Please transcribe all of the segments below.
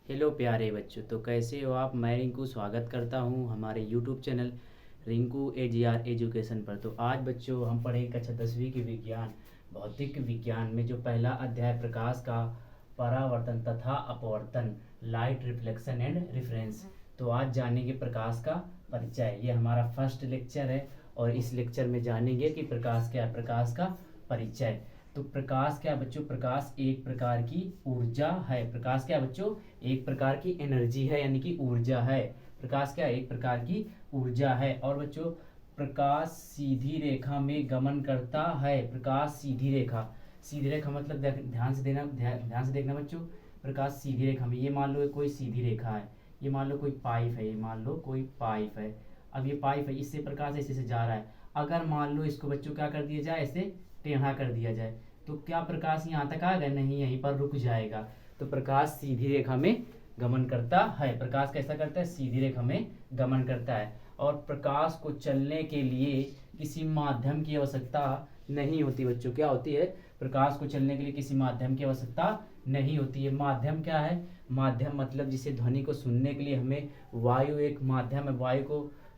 Hello प्यारे बच्चों, तो कैसे हो आप। मैं रिंकू स्वागत करता हूं हमारे YouTube channel Rinku AGR education पर। तो आज बच्चों हम पढ़ेंगे कक्षा 10वीं की विज्ञान भौतिक विज्ञान में जो पहला अध्याय प्रकाश का परावर्तन तथा अपवर्तन, लाइट रिफ्लेक्शन एंड रिफरेंस। तो आज जानेंगे प्रकाश का परिचय। ये हमारा फर्स्ट लेक्चर है और इस लेक्चर में जानेंगे कि प्रकाश क्या है, प्रकाश का परिचय। तो प्रकाश क्या है बच्चों, प्रकाश एक प्रकार की ऊर्जा है। प्रकाश क्या है बच्चों, एक प्रकार की एनर्जी है, यानी कि ऊर्जा है। प्रकाश क्या है, एक प्रकार की ऊर्जा है। और बच्चों प्रकाश सीधी रेखा में गमन करता है। प्रकाश सीधी रेखा, सीधी रेखा मतलब ध्यान से देना, ध्यान से देखना बच्चों। प्रकाश सीधी रेखा में, ये मान लो कोई सीधी रेखा है, ये मान लो कोई पाइप है, ये मान लो कोई पाइप है। अब ये पाइप है, इससे प्रकाश ऐसे से जा रहा है। अगर मान लो इसको बच्चों क्या कर दिया जाए, ऐसे टेढ़ा कर दिया जाए, तो क्या प्रकाश यहाँ तक आएगा? नहीं, यहीं पर रुक जाएगा। तो प्रकाश सीधी रेखा में गमन करता है। प्रकाश कैसा करता है, सीधी रेखा में गमन करता है। और प्रकाश को चलने के लिए किसी माध्यम की आवश्यकता नहीं होती बच्चों। क्या होती है, प्रकाश को चलने के लिए किसी माध्यम की आवश्यकता नहीं होती है। माध्यम क्या है, माध्यम मतलब जिसे ध्वनि को सुनने के लिए हमें वायु एक माध्यम है।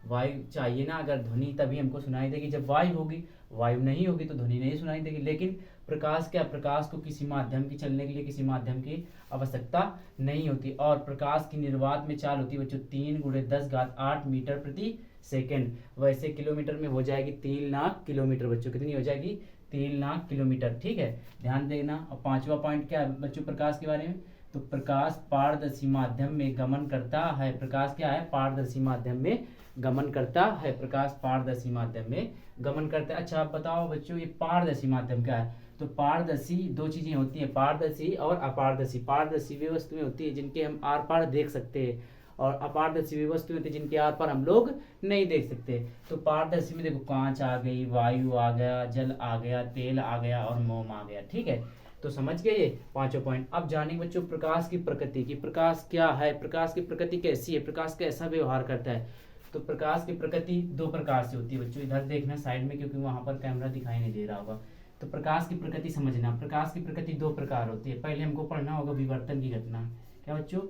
वायु चाहिए ना, अगर ध्वनि तभी हमको सुनाई देगी जब वायु होगी, वायु नहीं होगी तो ध्वनि नहीं सुनाई देगी। लेकिन प्रकाश क्या, प्रकाश को किसी माध्यम की चलने के लिए किसी माध्यम की आवश्यकता नहीं होती। और प्रकाश की निर्वात में चाल होती है बच्चों 3 × 10⁸ मीटर प्रति सेकेंड। वैसे किलोमीटर में हो जाएगी 3 लाख किलोमीटर बच्चों। कितनी हो जाएगी, 3 लाख किलोमीटर। ठीक है, ध्यान देना। और पांचवा पॉइंट क्या है बच्चों प्रकाश के बारे में, तो प्रकाश पारदर्शी माध्यम में गमन करता है। प्रकाश क्या है, पारदर्शी माध्यम में गमन करता है। प्रकाश पारदर्शी माध्यम में गमन करता है। अच्छा आप बताओ बच्चों, ये पारदर्शी माध्यम क्या है? तो पारदर्शी दो चीजें होती हैं, पारदर्शी और अपारदर्शी। पारदर्शी वे वस्तुएं होती है जिनके हम आर पार देख सकते हैं, और अपारदर्शी वे वस्तुएं होती है जिनके आर पार हम लोग नहीं देख सकते। तो पारदर्शी में देखो कांच आ गई, वायु आ गया, जल आ गया, तेल आ गया और मोम आ गया। ठीक है, तो समझ गए ये पांचों पॉइंट। अब जानेंगे बच्चों प्रकाश की प्रकृति की। प्रकाश क्या है, प्रकाश की प्रकृति कैसी है, प्रकाश कैसा व्यवहार करता है। तो प्रकाश की प्रकृति दो प्रकार से होती है बच्चों। इधर देखना साइड में, क्योंकि वहां पर कैमरा दिखाई नहीं दे रहा होगा। तो प्रकाश की प्रकृति समझना, प्रकाश की प्रकृति दो प्रकार होती है। पहले हमको पढ़ना होगा विवर्तन की घटना। क्या बच्चों,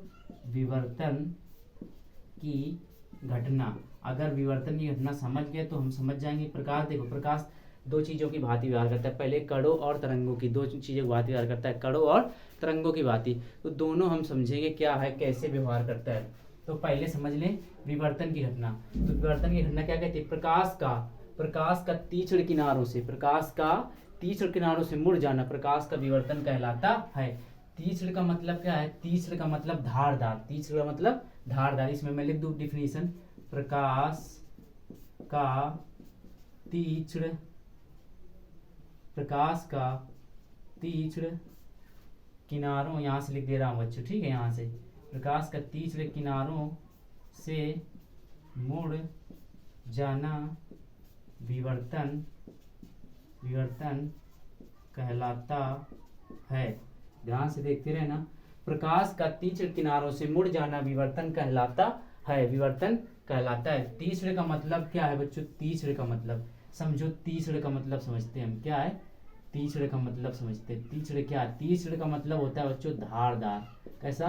विवर्तन की घटना। अगर विवर्तन की घटना समझ गए तो हम समझ जाएंगे प्रकाश। देखो प्रकाश दो चीजों की भांति व्यवहार करता है। पहले कणों और तरंगों की, दो चीजों की भांति व्यवहार करता है, कणों और तरंगों की भांति। तो दोनों हम समझेंगे क्या है, कैसे व्यवहार करता है। तो पहले समझ लें विवर्तन की घटना। तो विवर्तन की घटना क्या कहती है, प्रकाश का तीक्ष्ण किनारों से, प्रकाश का तीक्ष्ण किनारों से मुड़ जाना प्रकाश का विवर्तन कहलाता है। तीक्ष्ण का मतलब क्या है, तीक्ष्ण का मतलब धारदार, तीक्ष्ण का मतलब धारदार। इसमें मैं लिख दूं डिफिनीशन, प्रकाश का तीक्ष्ण, प्रकाश का तीक्ष्ण किनारों, यहां से लिख दे रहा हूं बच्चों, ठीक है। यहां से प्रकाश का तीक्ष्ण किनारों से मुड़ जाना विवर्तन कहलाता है। ध्यान से देखते रहना, प्रकाश का तीक्ष्ण किनारों से मुड़ जाना विवर्तन कहलाता है, विवर्तन कहलाता है। तीक्ष्ण का मतलब क्या है बच्चों, तीक्ष्ण का मतलब समझो, तीक्ष्ण का मतलब समझते हैं हम, क्या है तीक्ष्ण का मतलब समझते हैं। तीक्ष्ण क्या है, तीक्ष्ण का मतलब होता है बच्चों धारदार। कैसा,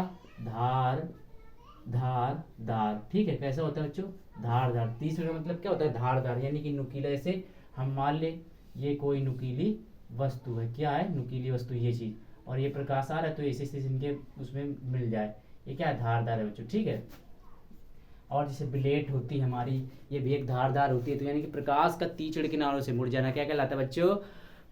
धारदार। ठीक है, कैसा होता है बच्चों, धारदार। तीक्ष्ण का मतलब क्या होता है, धारदार, यानी कि नुकीला। जैसे हम मान ले ये कोई नुकीली वस्तु है, क्या है, नुकीली वस्तु ये चीज, और ये प्रकाश आ रहा है तो ऐसे इनके उसमें मिल जाए, ये क्या है, धारदार है बच्चों। ठीक है, और जैसे ब्लेड होती है हमारी, ये भी एक धारदार होती है। तो यानी कि प्रकाश का तीक्ष्ण किनारों से मुड़ जाना क्या कहलाता है बच्चों,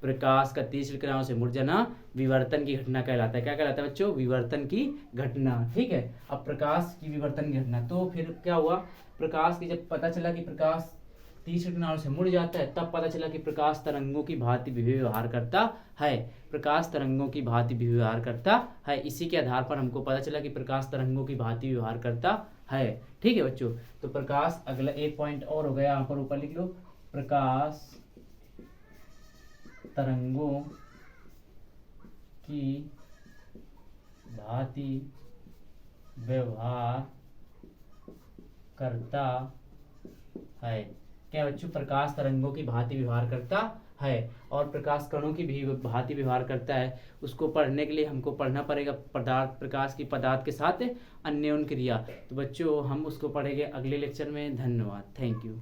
प्रकाश का तीक्ष्ण किनारों से मुड़ जाना विवर्तन की घटना कहलाता है। क्या कहलाता है बच्चों, विवर्तन की घटना। ठीक है, अब प्रकाश की विवर्तन की घटना, तो फिर क्या हुआ, प्रकाश की जब पता चला कि प्रकाश तीक्ष्ण किनारों से मुड़ जाता है, तब पता चला कि प्रकाश तरंगों की भांति भी व्यवहार करता है। प्रकाश तरंगों की भांति भी व्यवहार करता है। इसी के आधार पर हमको पता चला कि प्रकाश तरंगों की भांति व्यवहार करता है। ठीक है बच्चों, तो प्रकाश, अगला एक पॉइंट और हो गया, यहाँ पर ऊपर लिख लो, प्रकाश तरंगों की भांति व्यवहार करता है। क्या बच्चों, प्रकाश तरंगों की भांति व्यवहार करता है और प्रकाश कणों की भी भांति व्यवहार करता है, उसको पढ़ने के लिए हमको पढ़ना पड़ेगा पदार्थ, प्रकाश की पदार्थ के साथ अन्योन क्रिया। तो बच्चों हम उसको पढ़ेंगे अगले लेक्चर में। धन्यवाद, थैंक यू।